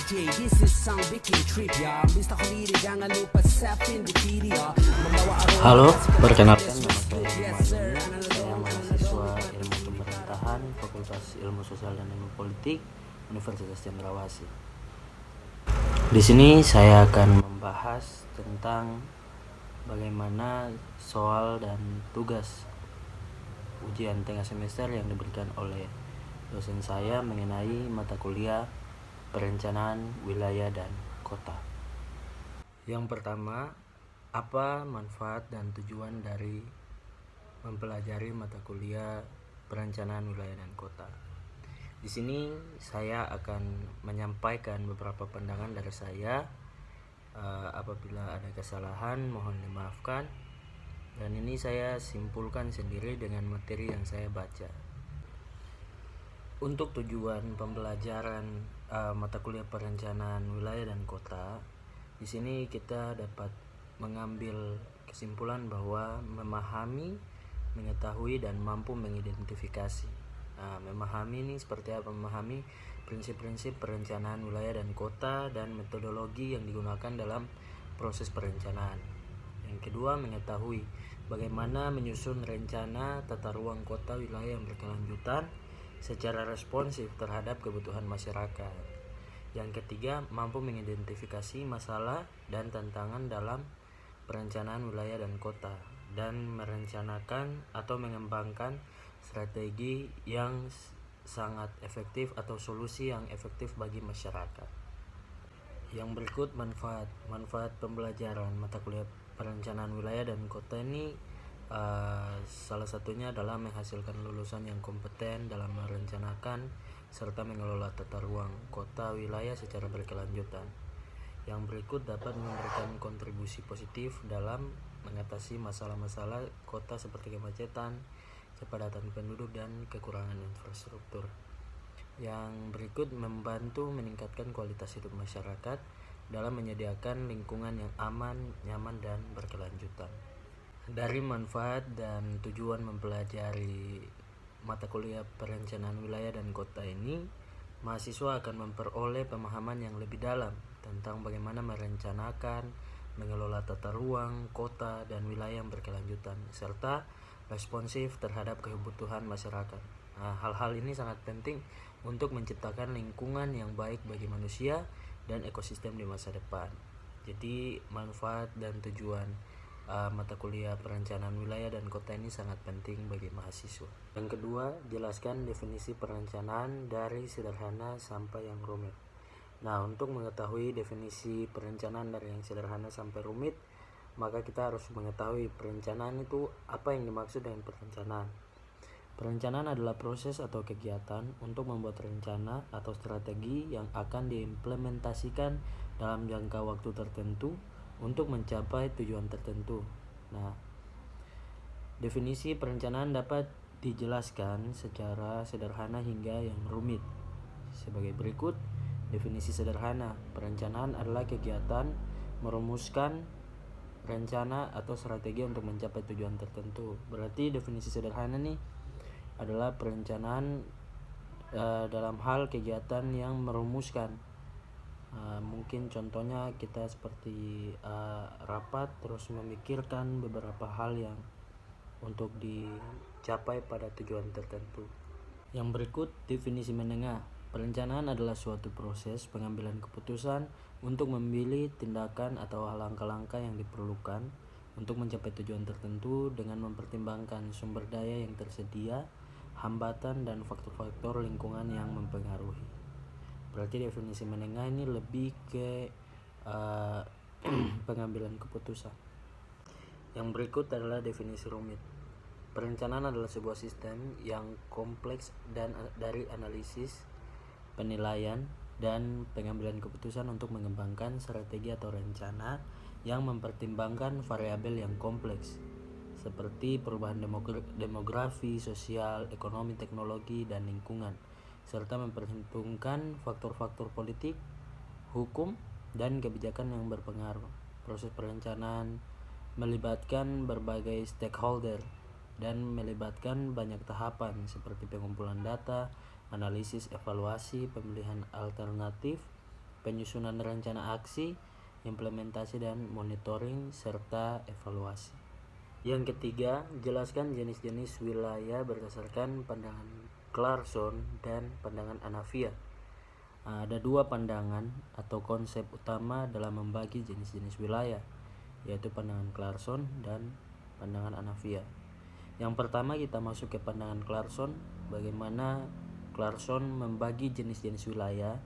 DJ, this is sound bikin trip ya. Mr. Khalid, jangan lupa sapin di video. Halo, perkenalkan nama saya Muhammad. Saya mahasiswa Ilmu Pemerintahan, Fakultas Ilmu Sosial dan Ilmu Politik, Universitas Cendrawasih. Di sini saya akan membahas tentang bagaimana soal dan tugas ujian tengah semester yang diberikan oleh dosen saya mengenai mata kuliah perencanaan wilayah dan kota. Yang pertama, apa manfaat dan tujuan dari mempelajari mata kuliah perencanaan wilayah dan kota? Di sini saya akan menyampaikan beberapa pandangan dari saya. Apabila ada kesalahan mohon dimaafkan. Dan ini saya simpulkan sendiri dengan materi yang saya baca. Untuk tujuan pembelajaran mata kuliah perencanaan wilayah dan kota, di sini kita dapat mengambil kesimpulan bahwa memahami, mengetahui dan mampu mengidentifikasi. Memahami ini seperti apa? Memahami prinsip-prinsip perencanaan wilayah dan kota dan metodologi yang digunakan dalam proses perencanaan. Yang kedua, mengetahui bagaimana menyusun rencana tata ruang kota wilayah yang berkelanjutan secara responsif terhadap kebutuhan masyarakat. Yang ketiga, mampu mengidentifikasi masalah dan tantangan dalam perencanaan wilayah dan kota dan merencanakan atau mengembangkan strategi yang sangat efektif atau solusi yang efektif bagi masyarakat. Yang berikut manfaat pembelajaran mata kuliah perencanaan wilayah dan kota ini salah satunya adalah menghasilkan lulusan yang kompeten dalam merencanakan serta mengelola tata ruang kota wilayah secara berkelanjutan. Yang berikut dapat memberikan kontribusi positif dalam mengatasi masalah-masalah kota seperti kemacetan, kepadatan penduduk dan kekurangan infrastruktur. Yang berikut membantu meningkatkan kualitas hidup masyarakat dalam menyediakan lingkungan yang aman, nyaman dan berkelanjutan. Dari manfaat dan tujuan mempelajari mata kuliah perencanaan wilayah dan kota ini, mahasiswa akan memperoleh pemahaman yang lebih dalam tentang bagaimana merencanakan, mengelola tata ruang, kota, dan wilayah yang berkelanjutan, serta responsif terhadap kebutuhan masyarakat. Hal-hal ini sangat penting untuk menciptakan lingkungan yang baik bagi manusia dan ekosistem di masa depan. Jadi manfaat dan tujuan mata kuliah perencanaan wilayah dan kota ini sangat penting bagi mahasiswa. Yang kedua, jelaskan definisi perencanaan dari sederhana sampai yang rumit. Untuk mengetahui definisi perencanaan dari yang sederhana sampai rumit, maka kita harus mengetahui perencanaan itu apa yang dimaksud dengan perencanaan. Perencanaan adalah proses atau kegiatan untuk membuat rencana atau strategi yang akan diimplementasikan dalam jangka waktu tertentu untuk mencapai tujuan tertentu. Definisi perencanaan dapat dijelaskan secara sederhana hingga yang rumit. Sebagai berikut, definisi sederhana. Perencanaan adalah kegiatan merumuskan rencana atau strategi untuk mencapai tujuan tertentu. Berarti definisi sederhana nih adalah perencanaan dalam hal kegiatan yang merumuskan. Mungkin contohnya kita seperti rapat terus memikirkan beberapa hal yang untuk dicapai pada tujuan tertentu. Yang berikut, definisi menengah. Perencanaan adalah suatu proses pengambilan keputusan untuk memilih tindakan atau langkah-langkah yang diperlukan untuk mencapai tujuan tertentu dengan mempertimbangkan sumber daya yang tersedia, hambatan dan faktor-faktor lingkungan yang mempengaruhi. Berarti definisi menengah ini lebih ke pengambilan keputusan. Yang berikut adalah definisi rumit. Perencanaan adalah sebuah sistem yang kompleks dan dari analisis, penilaian, dan pengambilan keputusan untuk mengembangkan strategi atau rencana yang mempertimbangkan variabel yang kompleks seperti perubahan demografi, sosial, ekonomi, teknologi, dan lingkungan, serta memperhitungkan faktor-faktor politik, hukum, dan kebijakan yang berpengaruh. Proses perencanaan melibatkan berbagai stakeholder dan melibatkan banyak tahapan seperti pengumpulan data, analisis, evaluasi, pemilihan alternatif, penyusunan rencana aksi, implementasi dan monitoring, serta evaluasi. Yang ketiga, jelaskan jenis-jenis wilayah berdasarkan pandangan Clarkson dan pandangan Anafia. Ada dua pandangan atau konsep utama dalam membagi jenis-jenis wilayah, yaitu pandangan Clarkson dan pandangan Anafia. Yang pertama kita masuk ke pandangan Clarkson, bagaimana Clarkson membagi jenis-jenis wilayah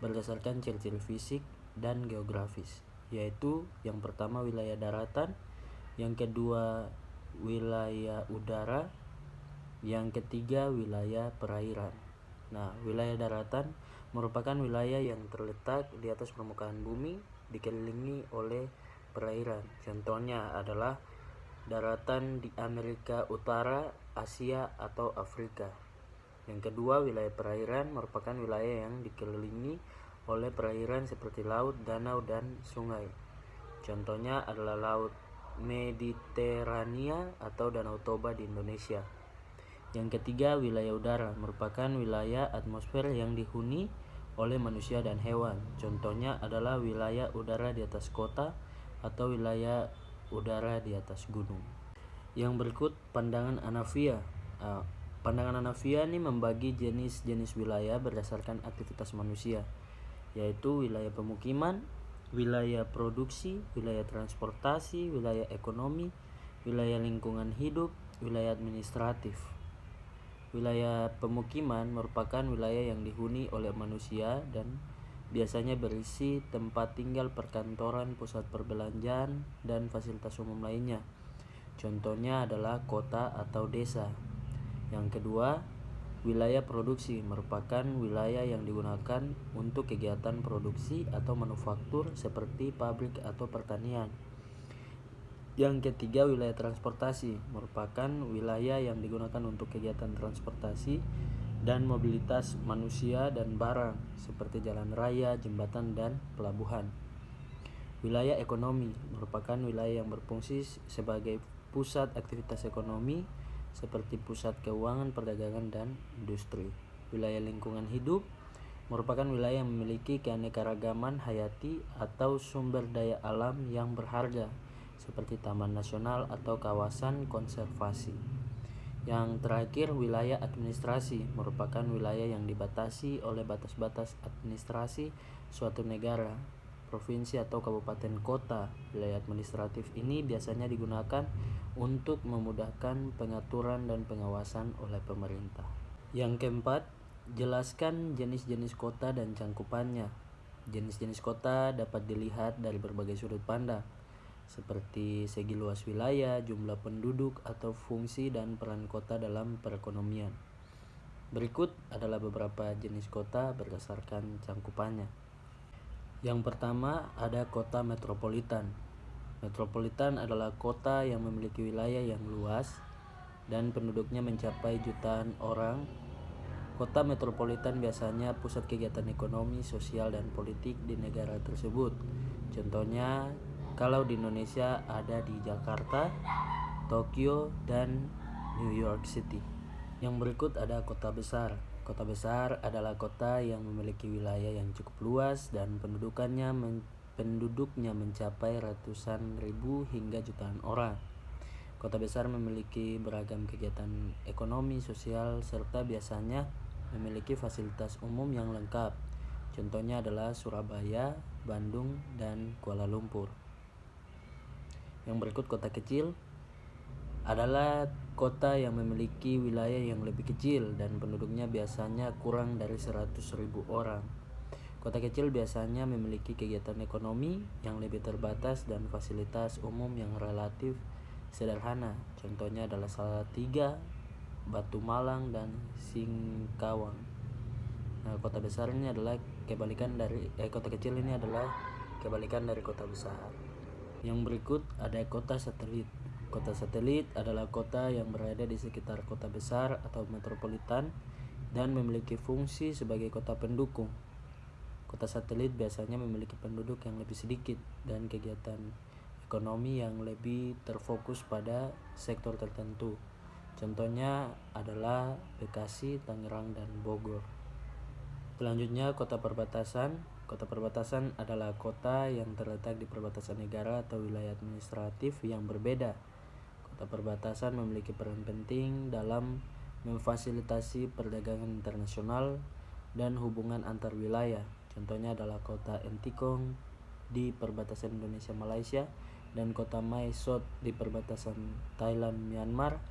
berdasarkan ciri-ciri fisik dan geografis, yaitu yang pertama wilayah daratan, yang kedua wilayah udara, yang ketiga wilayah perairan. Nah, wilayah daratan merupakan wilayah yang terletak di atas permukaan bumi dikelilingi oleh perairan. Contohnya adalah daratan di Amerika Utara, Asia atau Afrika. Yang kedua, wilayah perairan merupakan wilayah yang dikelilingi oleh perairan seperti laut, danau, dan sungai. Contohnya adalah Laut Mediterania atau Danau Toba di Indonesia. Yang ketiga, wilayah udara merupakan wilayah atmosfer yang dihuni oleh manusia dan hewan. Contohnya adalah wilayah udara di atas kota atau wilayah udara di atas gunung. Yang berikut pandangan Anafia. Pandangan Anafia ini membagi jenis-jenis wilayah berdasarkan aktivitas manusia, yaitu wilayah pemukiman, wilayah produksi, wilayah transportasi, wilayah ekonomi, wilayah lingkungan hidup, wilayah administratif. Wilayah pemukiman merupakan wilayah yang dihuni oleh manusia dan biasanya berisi tempat tinggal, perkantoran, pusat perbelanjaan, dan fasilitas umum lainnya. Contohnya adalah kota atau desa. Yang kedua, wilayah produksi merupakan wilayah yang digunakan untuk kegiatan produksi atau manufaktur seperti pabrik atau pertanian. Yang ketiga, wilayah transportasi merupakan wilayah yang digunakan untuk kegiatan transportasi dan mobilitas manusia dan barang seperti jalan raya, jembatan, dan pelabuhan. Wilayah ekonomi merupakan wilayah yang berfungsi sebagai pusat aktivitas ekonomi seperti pusat keuangan, perdagangan, dan industri. Wilayah lingkungan hidup merupakan wilayah yang memiliki keanekaragaman hayati atau sumber daya alam yang berharga seperti taman nasional atau kawasan konservasi. Yang terakhir, wilayah administrasi merupakan wilayah yang dibatasi oleh batas-batas administrasi suatu negara, provinsi atau kabupaten kota. Wilayah administratif ini biasanya digunakan untuk memudahkan pengaturan dan pengawasan oleh pemerintah. Yang keempat, jelaskan jenis-jenis kota dan cangkupannya. Jenis-jenis kota dapat dilihat dari berbagai sudut pandang, seperti segi luas wilayah, jumlah penduduk, atau fungsi dan peran kota dalam perekonomian. Berikut adalah beberapa jenis kota berdasarkan cangkupannya. Yang pertama ada kota metropolitan. Metropolitan adalah kota yang memiliki wilayah yang luas dan penduduknya mencapai jutaan orang. Kota metropolitan biasanya pusat kegiatan ekonomi, sosial, dan politik di negara tersebut. Contohnya, kalau di Indonesia ada di Jakarta, Tokyo, dan New York City. Yang berikut ada kota besar. Kota besar adalah kota yang memiliki wilayah yang cukup luas dan penduduknya mencapai ratusan ribu hingga jutaan orang. Kota besar memiliki beragam kegiatan ekonomi, sosial, serta biasanya memiliki fasilitas umum yang lengkap. Contohnya adalah Surabaya, Bandung, dan Kuala Lumpur. Yang berikut kota kecil adalah kota yang memiliki wilayah yang lebih kecil dan penduduknya biasanya kurang dari 100.000 orang. Kota kecil biasanya memiliki kegiatan ekonomi yang lebih terbatas dan fasilitas umum yang relatif sederhana. Contohnya adalah Salatiga, Batu Malang, dan Singkawang. Nah, kota besar ini adalah kota kecil ini adalah kebalikan dari kota besar. Yang berikut ada kota satelit. Kota satelit adalah kota yang berada di sekitar kota besar atau metropolitan dan memiliki fungsi sebagai kota pendukung. Kota satelit biasanya memiliki penduduk yang lebih sedikit dan kegiatan ekonomi yang lebih terfokus pada sektor tertentu. Contohnya adalah Bekasi, Tangerang, dan Bogor. Selanjutnya kota perbatasan. Kota perbatasan adalah kota yang terletak di perbatasan negara atau wilayah administratif yang berbeda. Kota perbatasan memiliki peran penting dalam memfasilitasi perdagangan internasional dan hubungan antar wilayah. Contohnya adalah kota Entikong di perbatasan Indonesia-Malaysia dan kota Mae Sot di perbatasan Thailand-Myanmar.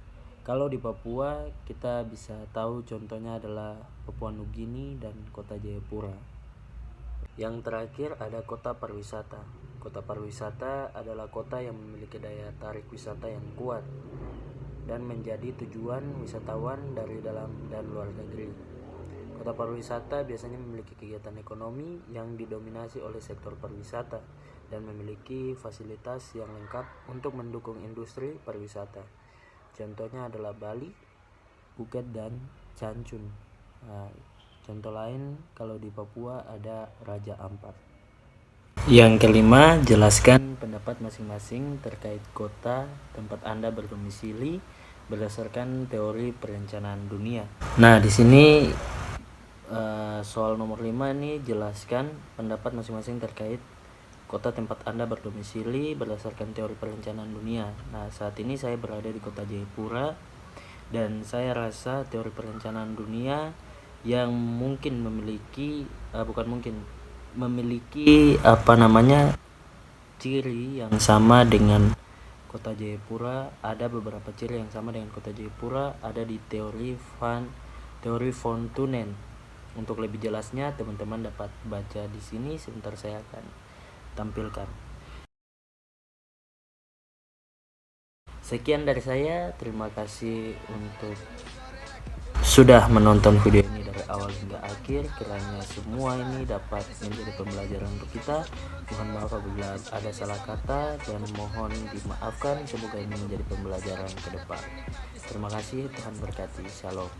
Kalau di Papua kita bisa tahu contohnya adalah Papua Nugini dan kota Jayapura. Yang terakhir ada kota pariwisata. Kota pariwisata adalah kota yang memiliki daya tarik wisata yang kuat dan menjadi tujuan wisatawan dari dalam dan luar negeri. Kota pariwisata biasanya memiliki kegiatan ekonomi yang didominasi oleh sektor pariwisata dan memiliki fasilitas yang lengkap untuk mendukung industri pariwisata. Contohnya adalah Bali, Phuket, dan Cancun. Contoh lain kalau di Papua ada Raja Ampat. Yang kelima, jelaskan pendapat masing-masing terkait kota tempat Anda berdomisili berdasarkan teori perencanaan dunia. Nah, di sini soal nomor 5 ini jelaskan pendapat masing-masing terkait kota tempat Anda berdomisili berdasarkan teori perencanaan dunia. Nah, saat ini saya berada di kota Jayapura dan saya rasa teori perencanaan dunia yang mungkin memiliki ciri yang sama dengan kota Jayapura. Ada beberapa ciri yang sama dengan kota Jayapura ada di teori von Thunen. Untuk lebih jelasnya teman-teman dapat baca di sini, sebentar saya akan tampilkan. Sekian dari saya, terima kasih untuk sudah menonton video ini dari awal hingga akhir. Kiranya semua ini dapat menjadi pembelajaran untuk kita. Mohon maaf apabila ada salah kata dan mohon dimaafkan. Semoga ini menjadi pembelajaran ke depan. Terima kasih, Tuhan berkati. Shalom.